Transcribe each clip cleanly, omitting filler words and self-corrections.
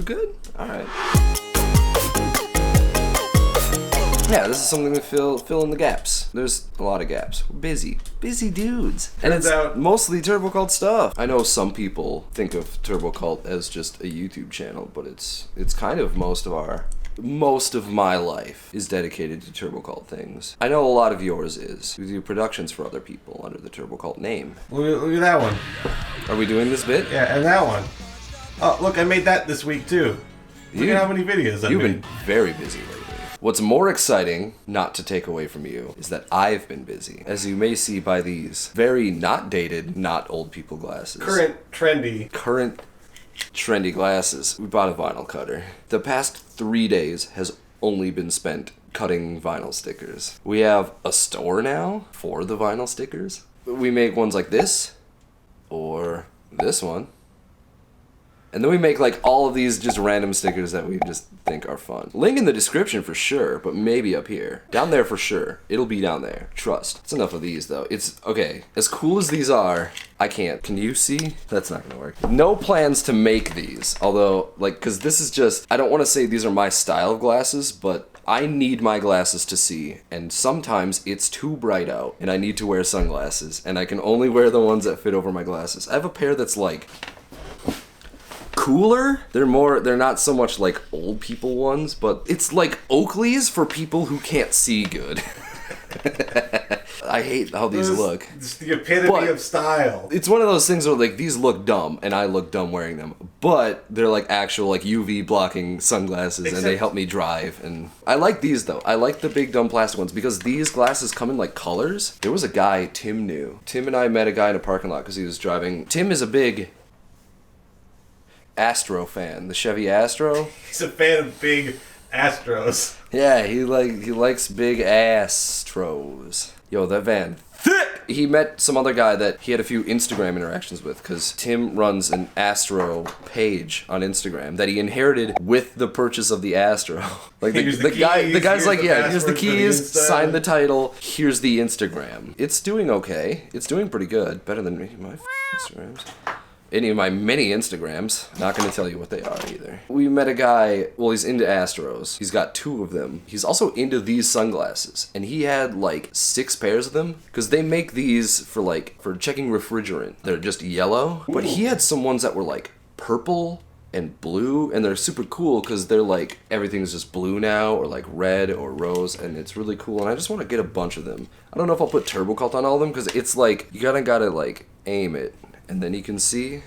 good? Alright. Yeah, this is something to fill in the gaps. There's a lot of gaps. We're busy dudes. And it's mostly Turbo Cult stuff. I know some people think of Turbo Cult as just a YouTube channel, but it's kind of most of my life is dedicated to Turbo Cult things. I know a lot of yours is. We do productions for other people under the Turbo Cult name. Look at that one. Are we doing this bit? Yeah, and that one. Oh, look, I made that this week too. Look at how many videos I made. You've been very busy lately. What's more exciting, not to take away from you, is that I've been busy. As you may see by these very not dated, not old people glasses. Current trendy glasses. We bought a vinyl cutter. The past 3 days has only been spent cutting vinyl stickers. We have a store now for the vinyl stickers. We make ones like this, or this one. And then we make like all of these just random stickers that we just think are fun. Link in the description for sure, but maybe up here. Down there for sure. It'll be down there. Trust. It's enough of these though. It's okay. As cool as these are, I can't. Can you see? That's not gonna work. No plans to make these. Although, like, cause this is just, I don't wanna say these are my style of glasses, but I need my glasses to see, and sometimes it's too bright out, and I need to wear sunglasses, and I can only wear the ones that fit over my glasses. I have a pair that's like, cooler. They're not so much like old people ones, but it's like Oakley's for people who can't see good. I hate how these look. It's the epitome of style. It's one of those things where like these look dumb and I look dumb wearing them, but they're like actual like UV blocking sunglasses and they help me drive. And I like these though. I like the big dumb plastic ones because these glasses come in like colors. There was a guy Tim knew. Tim and I met a guy in a parking lot because he was driving. Tim is a big Astro fan, the Chevy Astro. He's a fan of big Astros. Yeah, he likes big Astros. Yo, that van thick. He met some other guy that he had a few Instagram interactions with because Tim runs an Astro page on Instagram that he inherited with the purchase of the Astro. Like the guy's like, yeah, here's the keys, sign the title, here's the Instagram. It's doing okay. It's doing pretty good, better than my Instagrams. Any of my many Instagrams. Not gonna tell you what they are either. We met a guy, well, he's into Astros. He's got 2 of them. He's also into these sunglasses. And he had like 6 pairs of them. Because they make these for checking refrigerant. They're just yellow. But he had some ones that were like purple and blue. And they're super cool because they're like, everything's just blue now. Or like red or rose. And it's really cool. And I just want to get a bunch of them. I don't know if I'll put Turbo Cult on all of them. Because it's like, you gotta like aim it. And then you can see.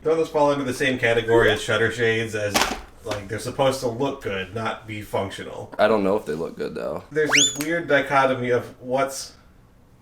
Don't those fall into the same category as shutter shades as, like, they're supposed to look good, not be functional? I don't know if they look good, though. There's this weird dichotomy of what's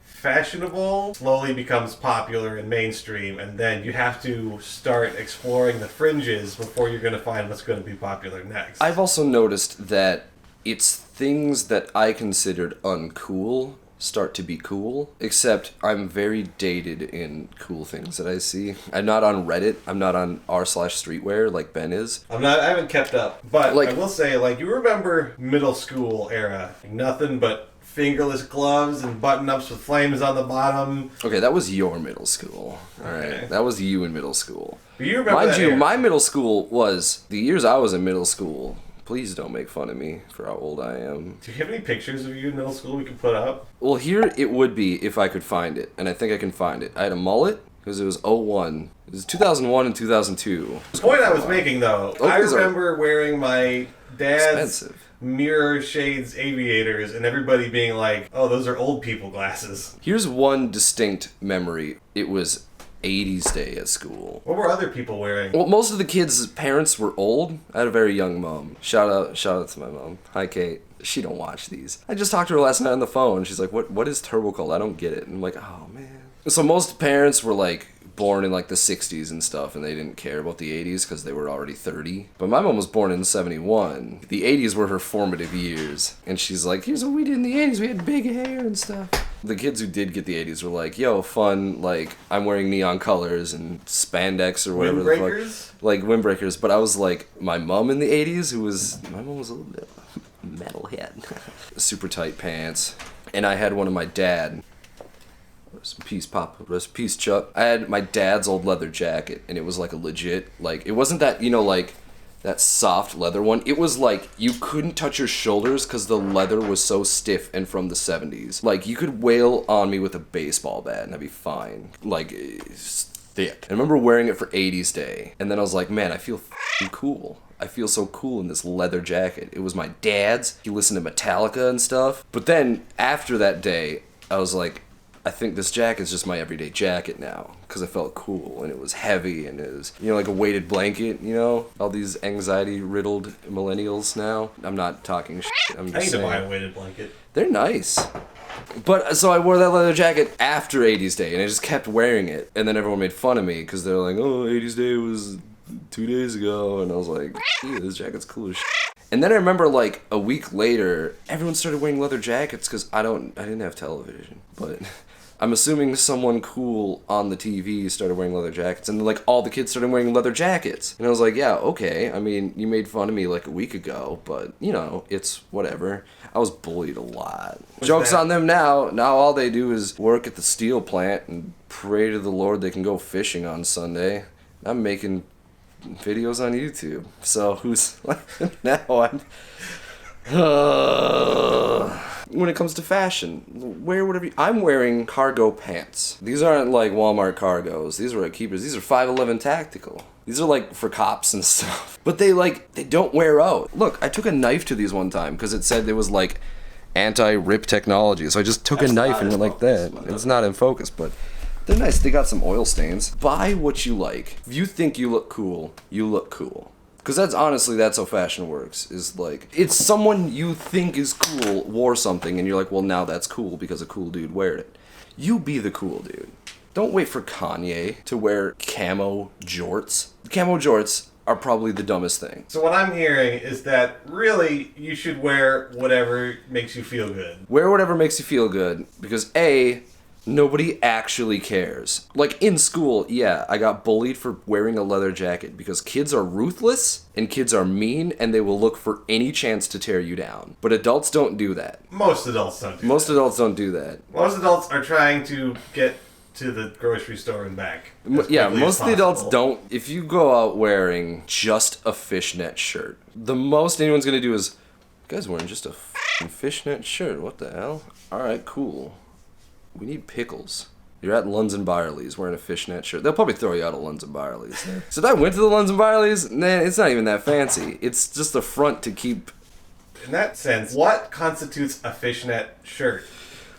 fashionable slowly becomes popular and mainstream, and then you have to start exploring the fringes before you're going to find what's going to be popular next. I've also noticed that it's things that I considered uncool start to be cool, except I'm very dated in cool things that I see. I'm not on Reddit. I'm not on r/streetwear like Ben is. I haven't kept up, but like, I will say, like, you remember middle school era, nothing but fingerless gloves and button-ups with flames on the bottom. Okay, that was your middle school. All right, okay. That was you in middle school. But you remember Mind you, my middle school was the years I was in middle school. Please don't make fun of me for how old I am. Do you have any pictures of you in middle school we could put up? Well, here it would be if I could find it, and I think I can find it. I had a mullet, because it was 01. It was 2001 and 2002. The point I was making, though, I remember wearing my dad's mirror shades aviators, and everybody being like, oh, those are old people glasses. Here's one distinct memory. It was 80s day at school. What were other people wearing? Well, most of the kids' parents were old. I had a very young mom. Shout out to my mom. Hi, Kate. She don't watch these. I just talked to her last night on the phone. She's like, what is Turbo Cult? I don't get it. And I'm like, oh, man. So most parents were like born in like the 60s and stuff, and they didn't care about the 80s because they were already 30. But my mom was born in 71. The 80s were her formative years. And she's like, here's what we did in the 80s. We had big hair and stuff. The kids who did get the 80s were like, yo, fun, like, I'm wearing neon colors and spandex or whatever the fuck. Like, windbreakers. But I was like, my mom in the 80s, my mom was a little bit metalhead. Super tight pants. And I had one of my dad. Rest in peace, Papa. Rest in peace, Chuck. I had my dad's old leather jacket, and it was like a legit, like, it wasn't that, you know, like, that soft leather one. It was like you couldn't touch your shoulders because the leather was so stiff and from the 70s. Like you could wail on me with a baseball bat and I'd be fine. Like it's thick. I remember wearing it for 80s Day, and then I was like, man, I feel cool. I feel so cool in this leather jacket. It was my dad's. He listened to Metallica and stuff. But then after that day, I was like, I think this jacket's just my everyday jacket now, because I felt cool and it was heavy and it was, you know, like a weighted blanket, you know? All these anxiety-riddled millennials now. I'm not talking shit. I'm just I need saying. to buy a weighted blanket. They're nice. But so I wore that leather jacket after 80s Day and I just kept wearing it. And then everyone made fun of me because they're like, oh, 80s Day was 2 days ago. And I was like, yeah, this jacket's cool as shit. And then I remember like a week later, everyone started wearing leather jackets because I didn't have television, but I'm assuming someone cool on the TV started wearing leather jackets, and like all the kids started wearing leather jackets. And I was like, yeah, okay. I mean, you made fun of me like a week ago, but you know, it's whatever. I was bullied a lot. Joke's on them now. Now all they do is work at the steel plant and pray to the Lord they can go fishing on Sunday. I'm making videos on YouTube. So who's now I'm when it comes to fashion, wear whatever I'm wearing cargo pants. These aren't like Walmart cargos. These are at Keepers. These are 511 tactical. These are like for cops and stuff. But they don't wear out. Look, I took a knife to these one time because it said it was like anti-rip technology. So I just took a knife and went like that. It's not in focus, but they're nice. They got some oil stains. Buy what you like. If you think you look cool, you look cool. Because that's how fashion works. Is like, it's someone you think is cool wore something and you're like, well, now that's cool because a cool dude wear it. You be the cool dude. Don't wait for Kanye to wear camo jorts. Camo jorts are probably the dumbest thing. So what I'm hearing is that really you should wear whatever makes you feel good. Wear whatever makes you feel good because A, nobody actually cares. Like in school, yeah, I got bullied for wearing a leather jacket because kids are ruthless and kids are mean and they will look for any chance to tear you down. But adults don't do that. Most adults don't do that. Most adults don't do that. Most adults are trying to get to the grocery store and back. Yeah, most of the adults don't. If you go out wearing just a fishnet shirt, the most anyone's gonna do is, you guys wearing just a fishnet shirt, what the hell? Alright, cool. We need pickles. You're at Lunds and Byerly's wearing a fishnet shirt. They'll probably throw you out of Lunds and Byerly's. So if I went to the Lunds and Byerly's, man, it's not even that fancy. It's just a front to keep... In that sense, what constitutes a fishnet shirt?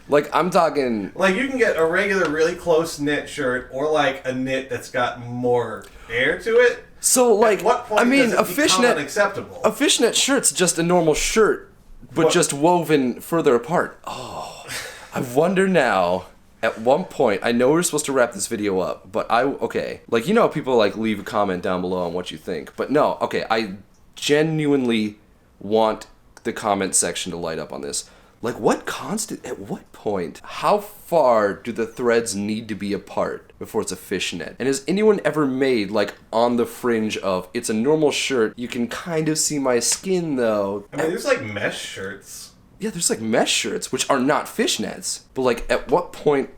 Like, I'm talking... Like, you can get a regular, really close knit shirt, or like a knit that's got more air to it. So, like, at what point I mean, does it become unacceptable? A fishnet shirt's just a normal shirt, but just woven further apart. Oh... I wonder now, at one point, I know we're supposed to wrap this video up, but okay. Like, you know, people like leave a comment down below on what you think. But no, okay, I genuinely want the comment section to light up on this. Like, at what point, how far do the threads need to be apart before it's a fishnet? And has anyone ever made, like, on the fringe of, it's a normal shirt, you can kind of see my skin, though? I mean, there's like mesh shirts. Yeah, there's like mesh shirts, which are not fishnets. But like, at what point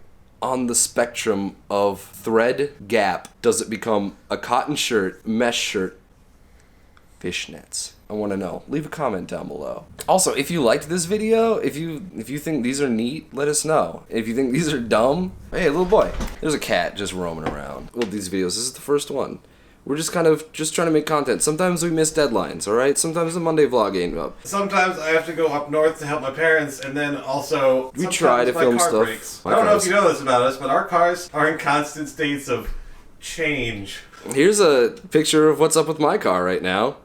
on the spectrum of thread gap does it become a cotton shirt, mesh shirt, fishnets? I want to know. Leave a comment down below. Also, if you liked this video, if you think these are neat, let us know. If you think these are dumb, hey, little boy, there's a cat just roaming around. Well, these videos, this is the first one. We're just kind of trying to make content. Sometimes we miss deadlines, alright? Sometimes the Monday vlog ain't up. Sometimes I have to go up north to help my parents, and then also we try to film stuff. Breaks. I don't know if you know this about us, but our cars are in constant states of change. Here's a picture of what's up with my car right now.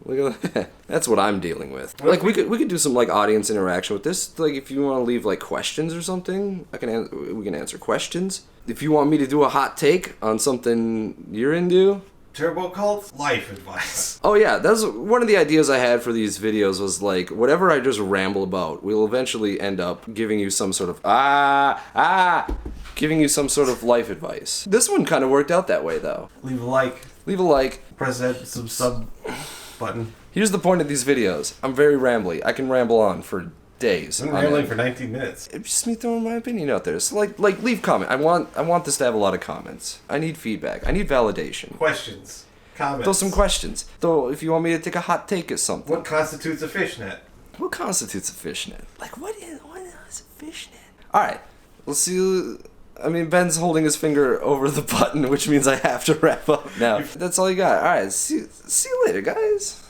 Look at that. That's what I'm dealing with. Like, we could do some, like, audience interaction with this. Like, if you want to leave, like, questions or something, we can answer questions. If you want me to do a hot take on something you're into... Turbo Cult? Life advice. Oh, yeah. That's one of the ideas I had for these videos was, like, whatever I just ramble about, we'll eventually end up giving you some sort of... giving you some sort of life advice. This one kind of worked out that way, though. Leave a like. Leave a like. Press that sub button. Here's the point of these videos. I'm very rambly. I can ramble on for days. I'm rambling for 19 minutes. It's just me throwing my opinion out there. So leave comment. I want this to have a lot of comments. I need feedback. I need validation. Questions. comments. Throw some questions. If you want me to take a hot take at something. What constitutes a fishnet? What constitutes a fishnet? Like, what is a fishnet? Alright, we'll see. I mean, Ben's holding his finger over the button, which means I have to wrap up now. That's all you got. Alright, see you later, guys.